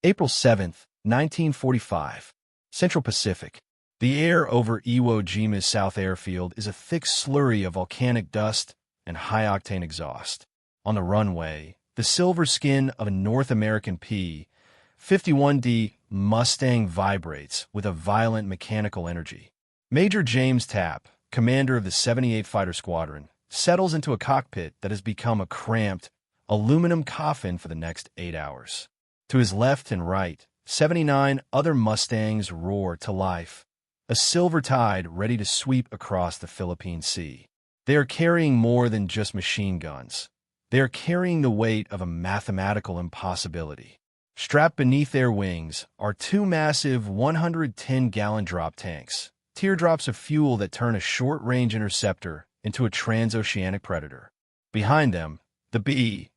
April 7, 1945. Central Pacific. The air over Iwo Jima's South Airfield is a thick slurry of volcanic dust and high-octane exhaust. On the runway, the silver skin of a North American P-51D Mustang vibrates with a violent mechanical energy. Major James Tapp, commander of the 78th Fighter Squadron, settles into a cockpit that has become a cramped, aluminum coffin for the next 8 hours. To his left and right, 79 other Mustangs roar to life, a silver tide ready to sweep across the Philippine Sea. They are carrying more than just machine guns. They are carrying the weight of a mathematical impossibility. Strapped beneath their wings are two massive 110-gallon drop tanks, teardrops of fuel that turn a short-range interceptor into a transoceanic predator. Behind them, the B-29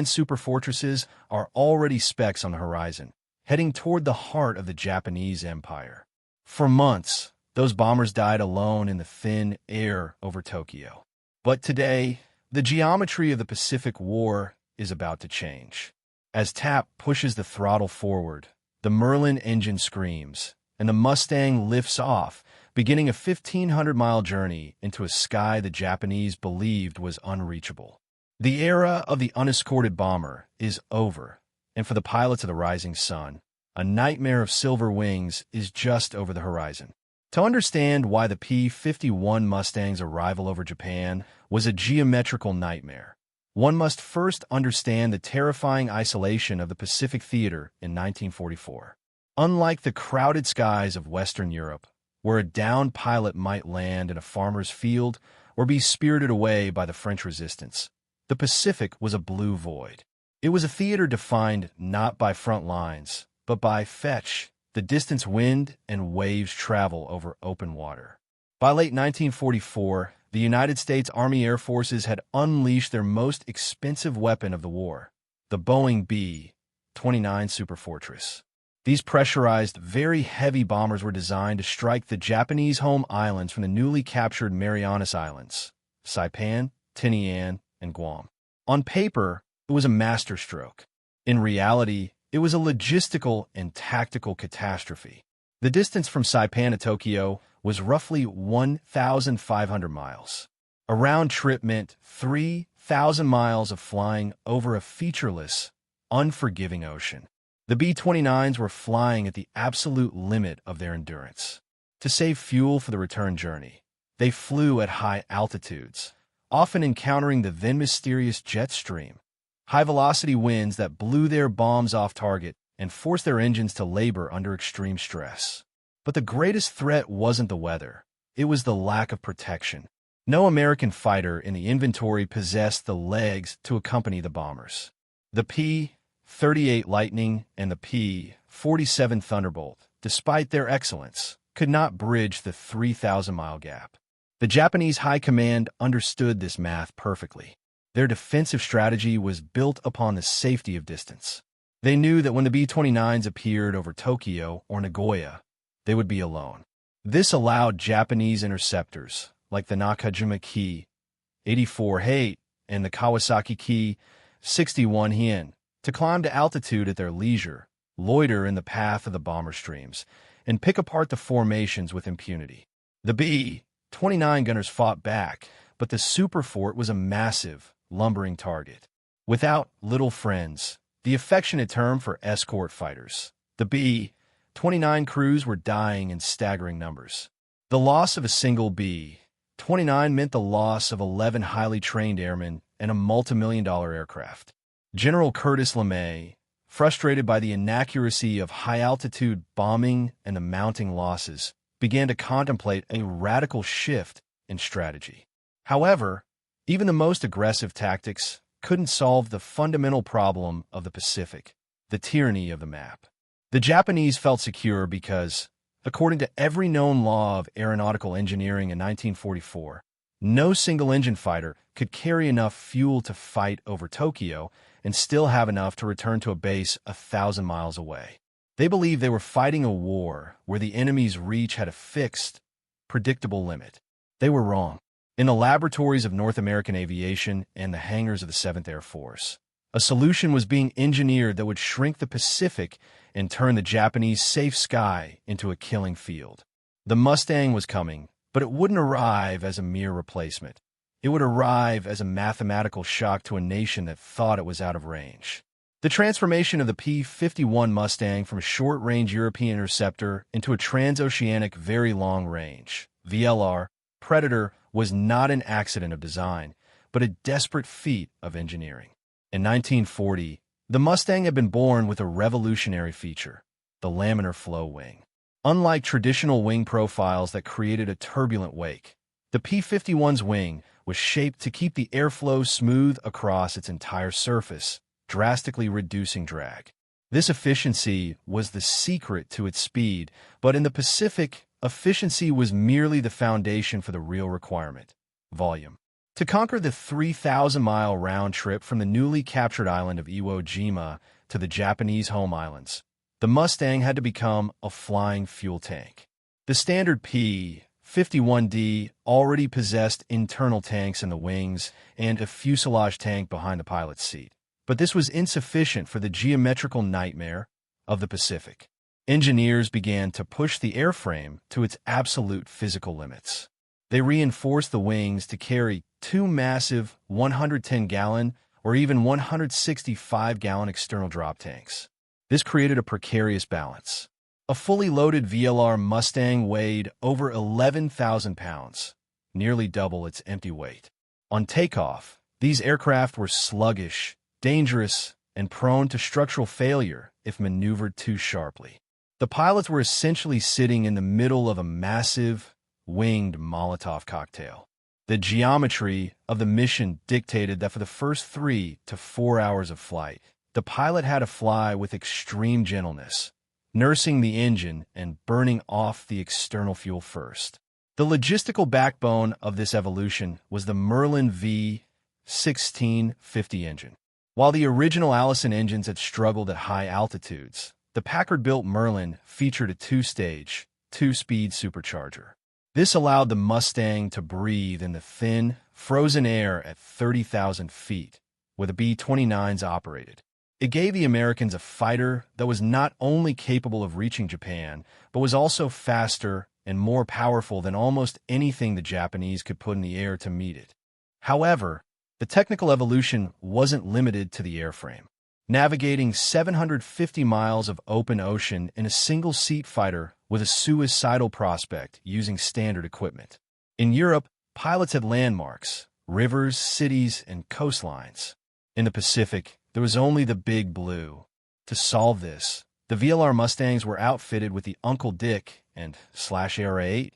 superfortresses are already specks on the horizon, heading toward the heart of the Japanese Empire. For months, those bombers died alone in the thin air over Tokyo. But today, the geometry of the Pacific War is about to change. As Tapp pushes the throttle forward, the Merlin engine screams, and the Mustang lifts off, beginning a 1,500-mile journey into a sky the Japanese believed was unreachable. The era of the unescorted bomber is over, and for the pilots of the rising sun, a nightmare of silver wings is just over the horizon. To understand why the P-51 Mustang's arrival over Japan was a geometrical nightmare, one must first understand the terrifying isolation of the Pacific theater in 1944. Unlike the crowded skies of Western Europe, where a downed pilot might land in a farmer's field or be spirited away by the French resistance, the Pacific was a blue void. It was a theater defined not by front lines, but by fetch, the distance wind and waves travel over open water. By late 1944, the United States Army Air Forces had unleashed their most expensive weapon of the war, the Boeing B-29 Superfortress. These pressurized, very heavy bombers were designed to strike the Japanese home islands from the newly captured Marianas Islands, Saipan, Tinian, and Guam. On paper, it was a masterstroke. In reality, it was a logistical and tactical catastrophe. The distance from Saipan to Tokyo was roughly 1,500 miles. A round trip meant 3,000 miles of flying over a featureless, unforgiving ocean. The B-29s were flying at the absolute limit of their endurance. To save fuel for the return journey, they flew at high altitudes, often encountering the then mysterious jet stream, high-velocity winds that blew their bombs off target and forced their engines to labor under extreme stress. But the greatest threat wasn't the weather. It was the lack of protection. No American fighter in the inventory possessed the legs to accompany the bombers. The P-38 Lightning and the P-47 Thunderbolt, despite their excellence, could not bridge the 3,000-mile gap. The Japanese high command understood this math perfectly. Their defensive strategy was built upon the safety of distance. They knew that when the B-29s appeared over Tokyo or Nagoya, they would be alone. This allowed Japanese interceptors, like the Nakajima Ki-84 Hate and the Kawasaki Ki-61 Hien, to climb to altitude at their leisure, loiter in the path of the bomber streams, and pick apart the formations with impunity. The B-29 gunners fought back, but the Superfort was a massive, lumbering target. Without little friends, the affectionate term for escort fighters, the B-29 crews were dying in staggering numbers. The loss of a single B-29 meant the loss of 11 highly trained airmen and a multi-million-dollar aircraft. General Curtis LeMay, frustrated by the inaccuracy of high-altitude bombing and the mounting losses, began to contemplate a radical shift in strategy. However, even the most aggressive tactics couldn't solve the fundamental problem of the Pacific, the tyranny of the map. The Japanese felt secure because, according to every known law of aeronautical engineering in 1944, no single-engine fighter could carry enough fuel to fight over Tokyo and still have enough to return to a base 1,000 miles away. They believed they were fighting a war where the enemy's reach had a fixed, predictable limit. They were wrong. In the laboratories of North American aviation and the hangars of the 7th Air Force, A solution was being engineered that would shrink the Pacific and turn the Japanese safe sky into a killing field. The Mustang was coming, but it wouldn't arrive as a mere replacement. It would arrive as a mathematical shock to a nation that thought it was out of range. The transformation of the P-51 Mustang from a short-range European interceptor into a transoceanic very long-range VLR Predator was not an accident of design, but a desperate feat of engineering. In 1940, the Mustang had been born with a revolutionary feature, the laminar flow wing. Unlike traditional wing profiles that created a turbulent wake, the P-51's wing was shaped to keep the airflow smooth across its entire surface, drastically reducing drag. This efficiency was the secret to its speed, but in the Pacific, efficiency was merely the foundation for the real requirement: volume. To conquer the 3,000-mile round trip from the newly captured island of Iwo Jima to the Japanese home islands, the Mustang had to become a flying fuel tank. The standard P-51D already possessed internal tanks in the wings and a fuselage tank behind the pilot's seat. But this was insufficient for the geometrical nightmare of the Pacific. Engineers began to push the airframe to its absolute physical limits. They reinforced the wings to carry two massive 110-gallon or even 165-gallon external drop tanks. This created a precarious balance. A fully loaded VLR Mustang weighed over 11,000 pounds, nearly double its empty weight. On takeoff, these aircraft were sluggish, dangerous, and prone to structural failure if maneuvered too sharply. The pilots were essentially sitting in the middle of a massive, winged Molotov cocktail. The geometry of the mission dictated that for the first 3 to 4 hours of flight, the pilot had to fly with extreme gentleness, nursing the engine and burning off the external fuel first. The logistical backbone of this evolution was the Merlin V1650 engine. While the original Allison engines had struggled at high altitudes, the Packard-built Merlin featured a two-stage, two-speed supercharger. This allowed the Mustang to breathe in the thin, frozen air at 30,000 feet, where the B-29s operated. It gave the Americans a fighter that was not only capable of reaching Japan, but was also faster and more powerful than almost anything the Japanese could put in the air to meet it. However, the technical evolution wasn't limited to the airframe. Navigating 750 miles of open ocean in a single-seat fighter was a suicidal prospect using standard equipment. In Europe, pilots had landmarks, rivers, cities, and coastlines. In the Pacific, there was only the Big Blue. To solve this, the VLR Mustangs were outfitted with the Uncle Dick and /AR-8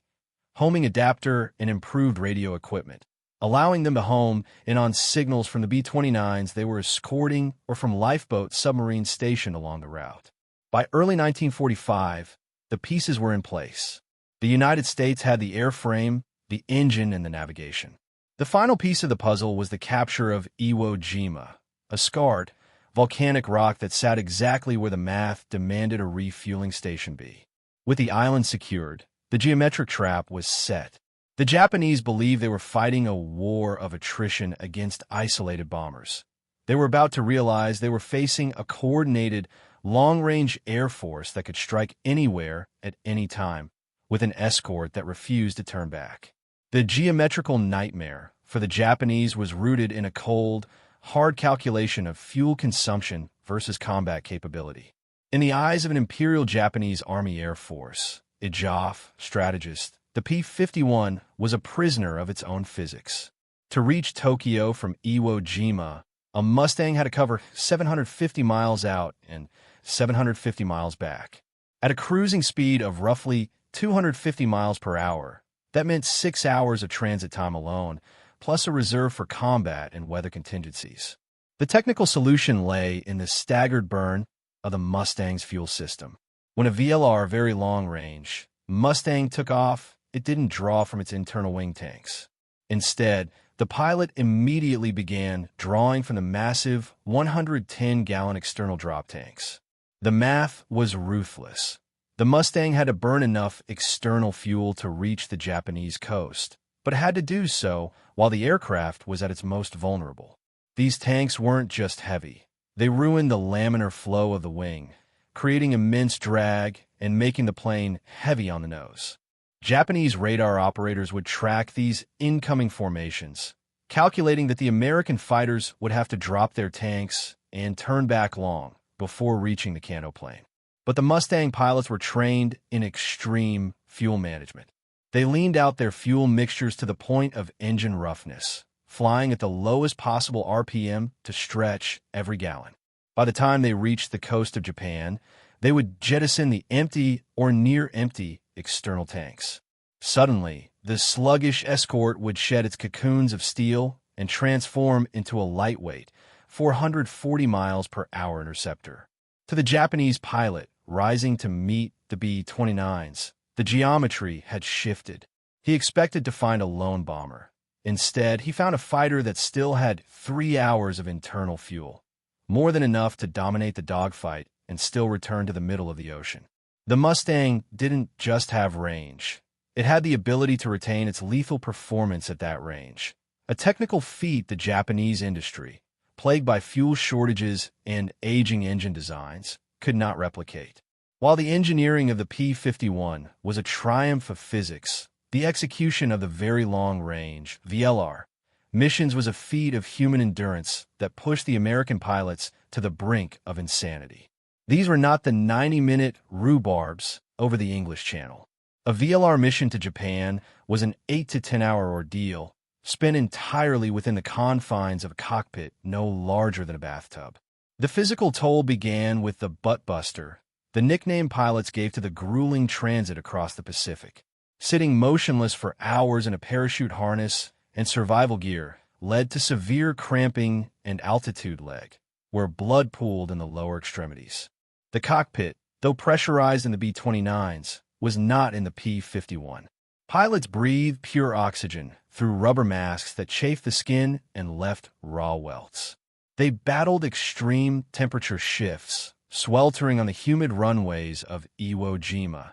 homing adapter and improved radio equipment, allowing them to home in on signals from the B-29s they were escorting or from lifeboat submarines stationed along the route. By early 1945, the pieces were in place. The United States had the airframe, the engine, and the navigation. The final piece of the puzzle was the capture of Iwo Jima, a scarred, volcanic rock that sat exactly where the math demanded a refueling station be. With the island secured, the geometric trap was set. The Japanese believed they were fighting a war of attrition against isolated bombers. They were about to realize they were facing a coordinated, long-range air force that could strike anywhere at any time, with an escort that refused to turn back. The geometrical nightmare for the Japanese was rooted in a cold, hard calculation of fuel consumption versus combat capability. In the eyes of an Imperial Japanese Army Air Force, IJAF strategist, the P-51 was a prisoner of its own physics. To reach Tokyo from Iwo Jima, a Mustang had to cover 750 miles out and 750 miles back. At a cruising speed of roughly 250 miles per hour, that meant 6 hours of transit time alone, plus a reserve for combat and weather contingencies. The technical solution lay in the staggered burn of the Mustang's fuel system. When a VLR very long range Mustang took off, it didn't draw from its internal wing tanks. Instead, the pilot immediately began drawing from the massive 110-gallon external drop tanks. The math was ruthless. The Mustang had to burn enough external fuel to reach the Japanese coast, but had to do so while the aircraft was at its most vulnerable. These tanks weren't just heavy. They ruined the laminar flow of the wing, creating immense drag and making the plane heavy on the nose. Japanese radar operators would track these incoming formations, calculating that the American fighters would have to drop their tanks and turn back long before reaching the Kanto plane. But the Mustang pilots were trained in extreme fuel management. They leaned out their fuel mixtures to the point of engine roughness, flying at the lowest possible RPM to stretch every gallon. By the time they reached the coast of Japan, they would jettison the empty or near-empty external tanks. Suddenly, the sluggish escort would shed its cocoons of steel and transform into a lightweight, 440 miles per hour interceptor. To the Japanese pilot, rising to meet the B-29s, the geometry had shifted. He expected to find a lone bomber. Instead, he found a fighter that still had 3 hours of internal fuel, more than enough to dominate the dogfight and still return to the middle of the ocean. The Mustang didn't just have range. It had the ability to retain its lethal performance at that range, a technical feat the Japanese industry, plagued by fuel shortages and aging engine designs, could not replicate. While the engineering of the P-51 was a triumph of physics, the execution of the Very Long Range (VLR) missions was a feat of human endurance that pushed the American pilots to the brink of insanity. These were not the 90-minute rhubarbs over the English Channel. A VLR mission to Japan was an 8 to 10-hour ordeal, spent entirely within the confines of a cockpit no larger than a bathtub. The physical toll began with the butt-buster, the nickname pilots gave to the grueling transit across the Pacific. Sitting motionless for hours in a parachute harness and survival gear led to severe cramping and altitude lag, where blood pooled in the lower extremities. The cockpit, though pressurized in the B-29s, was not in the P-51. Pilots breathed pure oxygen through rubber masks that chafed the skin and left raw welts. They battled extreme temperature shifts, sweltering on the humid runways of Iwo Jima,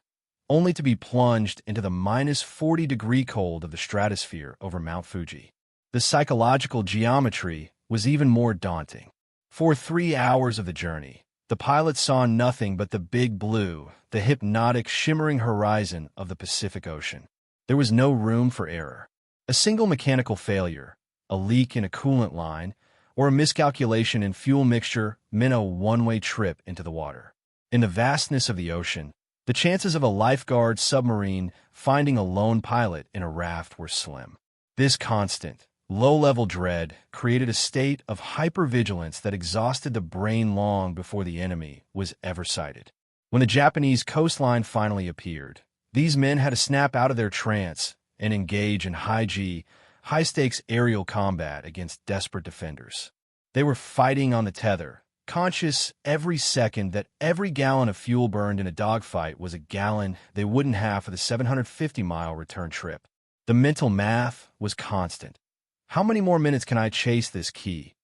only to be plunged into the minus 40-degree cold of the stratosphere over Mount Fuji. The psychological geometry was even more daunting. For 3 hours of the journey, the pilots saw nothing but the big blue, the hypnotic, shimmering horizon of the Pacific Ocean. There was no room for error. A single mechanical failure, a leak in a coolant line, or a miscalculation in fuel mixture meant a one-way trip into the water. In the vastness of the ocean, the chances of a lifeguard submarine finding a lone pilot in a raft were slim. This constant, low-level dread created a state of hypervigilance that exhausted the brain long before the enemy was ever sighted. When the Japanese coastline finally appeared, these men had to snap out of their trance and engage in high-stakes aerial combat against desperate defenders. They were fighting on the tether, conscious every second that every gallon of fuel burned in a dogfight was a gallon they wouldn't have for the 750-mile return trip. The mental math was constant. How many more minutes can I chase this key?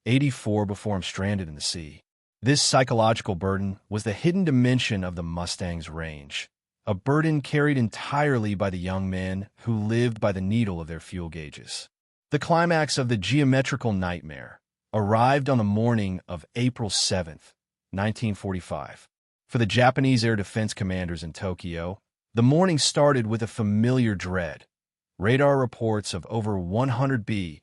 84 before I'm stranded in the sea. This psychological burden was the hidden dimension of the Mustang's range, a burden carried entirely by the young men who lived by the needle of their fuel gauges. The climax of the geometrical nightmare arrived on the morning of April 7, 1945. For the Japanese air defense commanders in Tokyo, the morning started with a familiar dread. Radar reports of over 100 B-29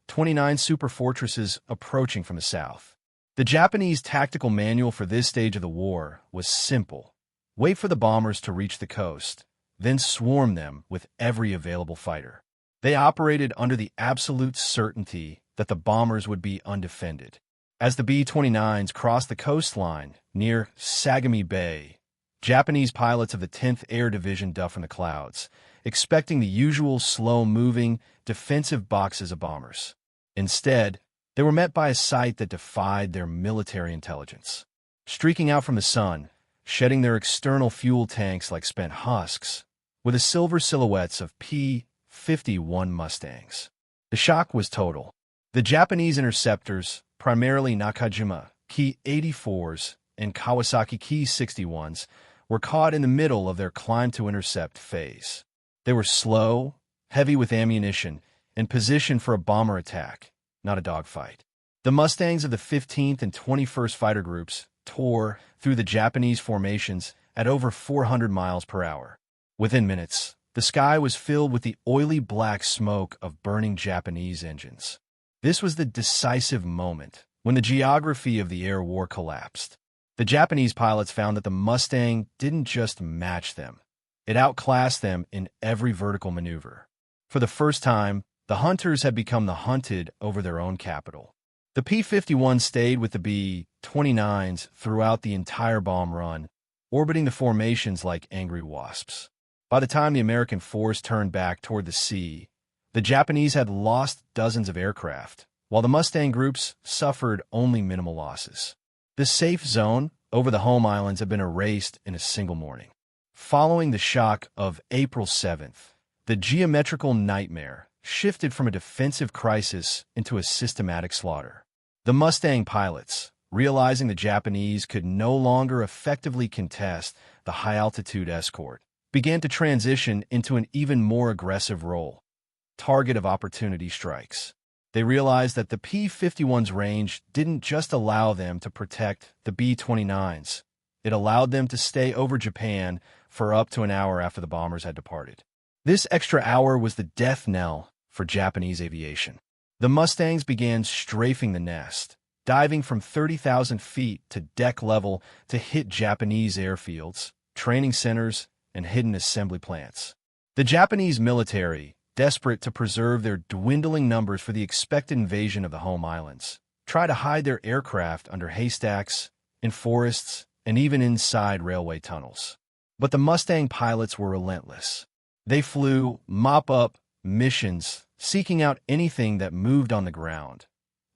superfortresses approaching from the south. The Japanese tactical manual for this stage of the war was simple. Wait for the bombers to reach the coast, then swarm them with every available fighter. They operated under the absolute certainty that the bombers would be undefended. As the B-29s crossed the coastline near Sagami Bay, Japanese pilots of the 10th Air Division ducked from the clouds, expecting the usual slow-moving, defensive boxes of bombers. Instead, they were met by a sight that defied their military intelligence. Streaking out from the sun, shedding their external fuel tanks like spent husks, were the silver silhouettes of P-51 Mustangs. The shock was total. The Japanese interceptors, primarily Nakajima Ki-84s and Kawasaki Ki-61s, were caught in the middle of their climb-to-intercept phase. They were slow, heavy with ammunition, and positioned for a bomber attack, not a dogfight. The Mustangs of the 15th and 21st Fighter Groups tore through the Japanese formations at over 400 miles per hour. Within minutes, the sky was filled with the oily black smoke of burning Japanese engines. This was the decisive moment when the geography of the air war collapsed. The Japanese pilots found that the Mustang didn't just match them. It outclassed them in every vertical maneuver. For the first time, the hunters had become the hunted over their own capital. The P-51 stayed with the B-29s throughout the entire bomb run, orbiting the formations like angry wasps. By the time the American force turned back toward the sea, the Japanese had lost dozens of aircraft, while the Mustang groups suffered only minimal losses. The safe zone over the home islands had been erased in a single morning. Following the shock of April 7th, the geometrical nightmare shifted from a defensive crisis into a systematic slaughter. The Mustang pilots, realizing the Japanese could no longer effectively contest the high-altitude escort, began to transition into an even more aggressive role, target of opportunity strikes. They realized that the P-51's range didn't just allow them to protect the B-29s. It allowed them to stay over Japan for up to an hour after the bombers had departed. This extra hour was the death knell for Japanese aviation. The Mustangs began strafing the nest, diving from 30,000 feet to deck level to hit Japanese airfields, training centers, and hidden assembly plants. The Japanese military, desperate to preserve their dwindling numbers for the expected invasion of the home islands, tried to hide their aircraft under haystacks, in forests, and even inside railway tunnels. But the Mustang pilots were relentless. They flew mop-up missions, seeking out anything that moved on the ground.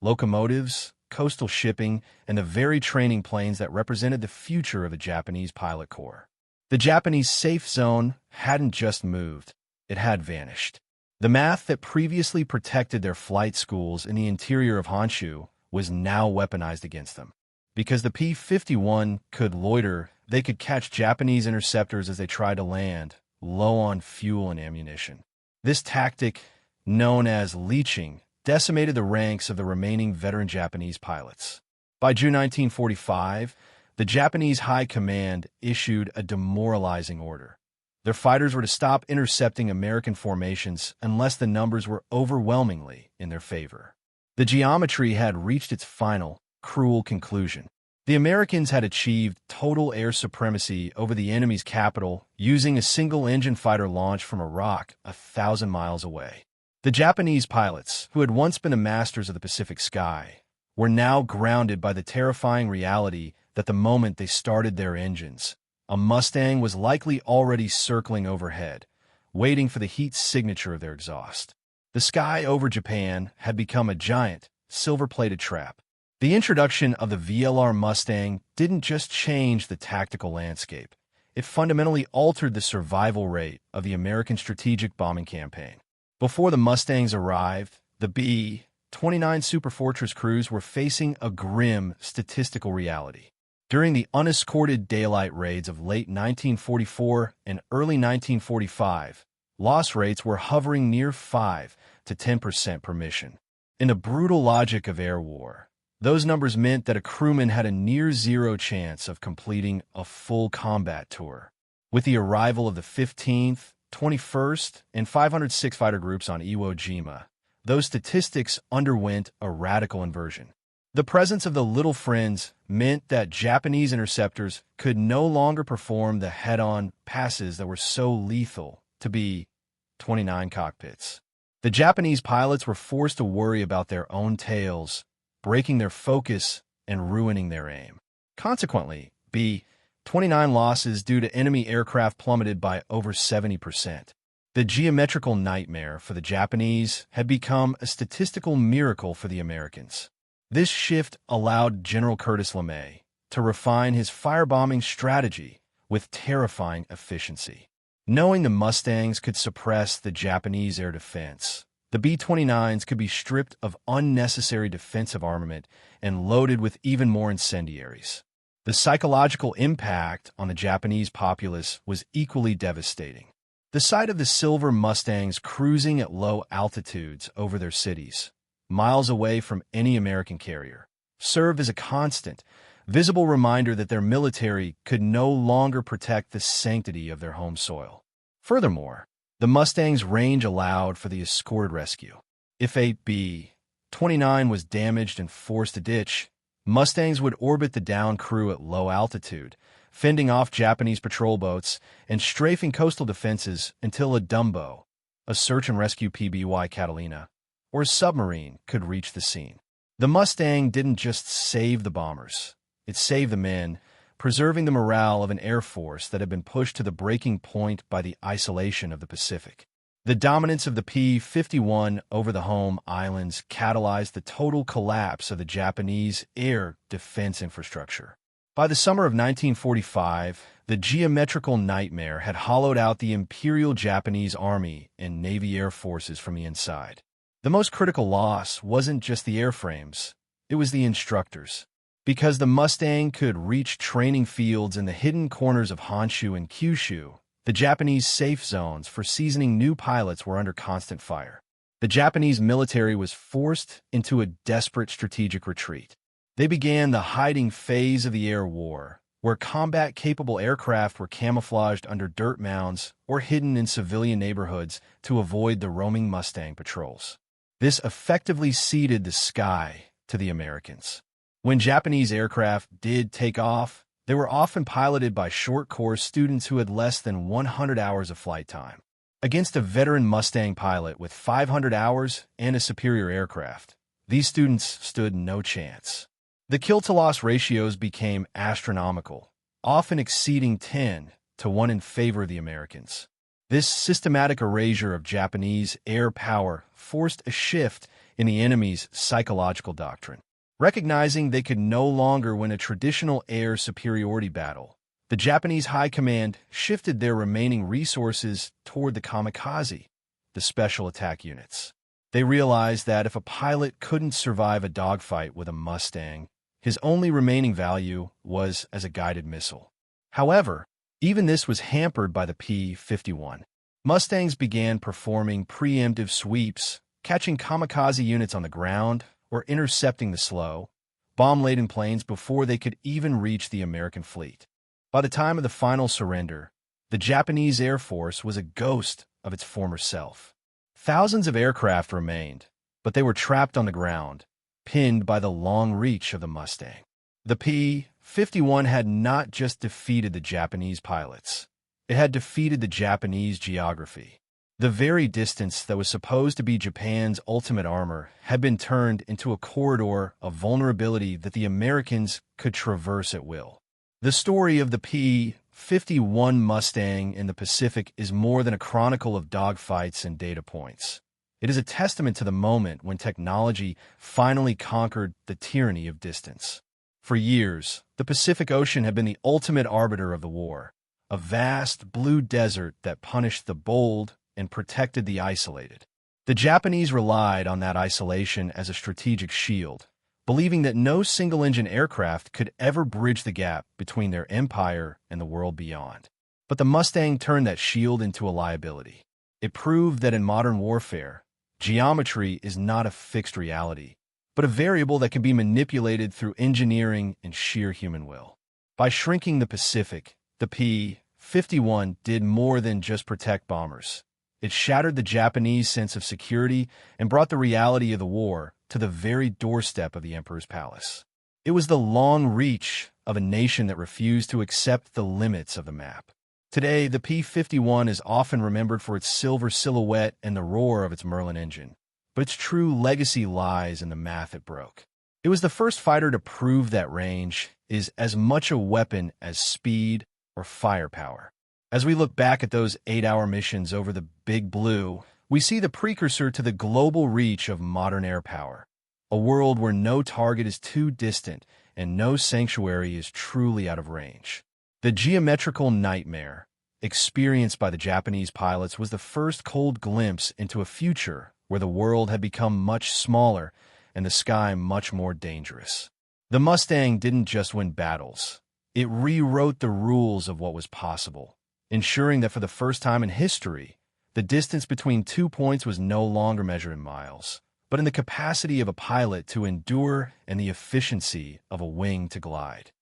Locomotives, coastal shipping, and the very training planes that represented the future of the Japanese pilot corps. The Japanese safe zone hadn't just moved, it had vanished. The math that previously protected their flight schools in the interior of Honshu was now weaponized against them. Because the P-51 could loiter, they could catch Japanese interceptors as they tried to land, low on fuel and ammunition. This tactic, known as leeching, decimated the ranks of the remaining veteran Japanese pilots. By June 1945, the Japanese High Command issued a demoralizing order. Their fighters were to stop intercepting American formations unless the numbers were overwhelmingly in their favor. The geometry had reached its final, cruel conclusion. The Americans had achieved total air supremacy over the enemy's capital using a single-engine fighter launched from a rock 1,000 miles away. The Japanese pilots, who had once been the masters of the Pacific sky, were now grounded by the terrifying reality that the moment they started their engines, a Mustang was likely already circling overhead, waiting for the heat signature of their exhaust. The sky over Japan had become a giant, silver-plated trap. The introduction of the VLR Mustang didn't just change the tactical landscape. It fundamentally altered the survival rate of the American strategic bombing campaign. Before the Mustangs arrived, the B-29 Superfortress crews were facing a grim statistical reality. During the unescorted daylight raids of late 1944 and early 1945, loss rates were hovering near 5 to 10% per mission. In the brutal logic of air war, those numbers meant that a crewman had a near-zero chance of completing a full combat tour. With the arrival of the 15th, 21st, and 506 fighter groups on Iwo Jima, those statistics underwent a radical inversion. The presence of the Little Friends meant that Japanese interceptors could no longer perform the head-on passes that were so lethal to B-29 cockpits. The Japanese pilots were forced to worry about their own tails, breaking their focus and ruining their aim. Consequently, B-29 losses due to enemy aircraft plummeted by over 70%. The geometrical nightmare for the Japanese had become a statistical miracle for the Americans. This shift allowed General Curtis LeMay to refine his firebombing strategy with terrifying efficiency. Knowing the Mustangs could suppress the Japanese air defense, the B-29s could be stripped of unnecessary defensive armament and loaded with even more incendiaries. The psychological impact on the Japanese populace was equally devastating. The sight of the silver Mustangs cruising at low altitudes over their cities, miles away from any American carrier, served as a constant, visible reminder that their military could no longer protect the sanctity of their home soil. Furthermore, the Mustang's range allowed for the escorted rescue. If a B-29 was damaged and forced to ditch, Mustangs would orbit the downed crew at low altitude, fending off Japanese patrol boats and strafing coastal defenses until a Dumbo, a search and rescue PBY Catalina, or a submarine could reach the scene. The Mustang didn't just save the bombers. It saved the men, preserving the morale of an air force that had been pushed to the breaking point by the isolation of the Pacific. The dominance of the P-51 over the home islands catalyzed the total collapse of the Japanese air defense infrastructure. By the summer of 1945, the geometrical nightmare had hollowed out the Imperial Japanese Army and Navy Air Forces from the inside. The most critical loss wasn't just the airframes, it was the instructors. Because the Mustang could reach training fields in the hidden corners of Honshu and Kyushu, the Japanese safe zones for seasoning new pilots were under constant fire. The Japanese military was forced into a desperate strategic retreat. They began the hiding phase of the air war, where combat-capable aircraft were camouflaged under dirt mounds or hidden in civilian neighborhoods to avoid the roaming Mustang patrols. This effectively ceded the sky to the Americans. When Japanese aircraft did take off, they were often piloted by short-course students who had less than 100 hours of flight time. Against a veteran Mustang pilot with 500 hours and a superior aircraft, these students stood no chance. The kill-to-loss ratios became astronomical, often exceeding 10-1 in favor of the Americans. This systematic erasure of Japanese air power forced a shift in the enemy's psychological doctrine. Recognizing they could no longer win a traditional air superiority battle, the Japanese High Command shifted their remaining resources toward the kamikaze, the special attack units. They realized that if a pilot couldn't survive a dogfight with a Mustang, his only remaining value was as a guided missile. However, even this was hampered by the P-51. Mustangs began performing preemptive sweeps, catching kamikaze units on the ground, or intercepting the slow, bomb-laden planes before they could even reach the American fleet. By the time of the final surrender, the Japanese Air Force was a ghost of its former self. Thousands of aircraft remained, but they were trapped on the ground, pinned by the long reach of the Mustang. The P-51 had not just defeated the Japanese pilots, it had defeated the Japanese geography. The very distance that was supposed to be Japan's ultimate armor had been turned into a corridor of vulnerability that the Americans could traverse at will. The story of the P-51 Mustang in the Pacific is more than a chronicle of dogfights and data points. It is a testament to the moment when technology finally conquered the tyranny of distance. For years, the Pacific Ocean had been the ultimate arbiter of the war, a vast blue desert that punished the bold and protected the isolated. The Japanese relied on that isolation as a strategic shield, believing that no single-engine aircraft could ever bridge the gap between their empire and the world beyond. But the Mustang turned that shield into a liability. It proved that in modern warfare, geometry is not a fixed reality, but a variable that can be manipulated through engineering and sheer human will. By shrinking the Pacific, the P-51 did more than just protect bombers. It shattered the Japanese sense of security and brought the reality of the war to the very doorstep of the Emperor's palace. It was the long reach of a nation that refused to accept the limits of the map. Today, the P-51 is often remembered for its silver silhouette and the roar of its Merlin engine, but its true legacy lies in the math it broke. It was the first fighter to prove that range is as much a weapon as speed or firepower. As we look back at those 8-hour missions over the Big Blue, we see the precursor to the global reach of modern air power, a world where no target is too distant and no sanctuary is truly out of range. The geometrical nightmare experienced by the Japanese pilots was the first cold glimpse into a future where the world had become much smaller and the sky much more dangerous. The Mustang didn't just win battles, it rewrote the rules of what was possible, ensuring that for the first time in history, the distance between 2 points was no longer measured in miles, but in the capacity of a pilot to endure and the efficiency of a wing to glide.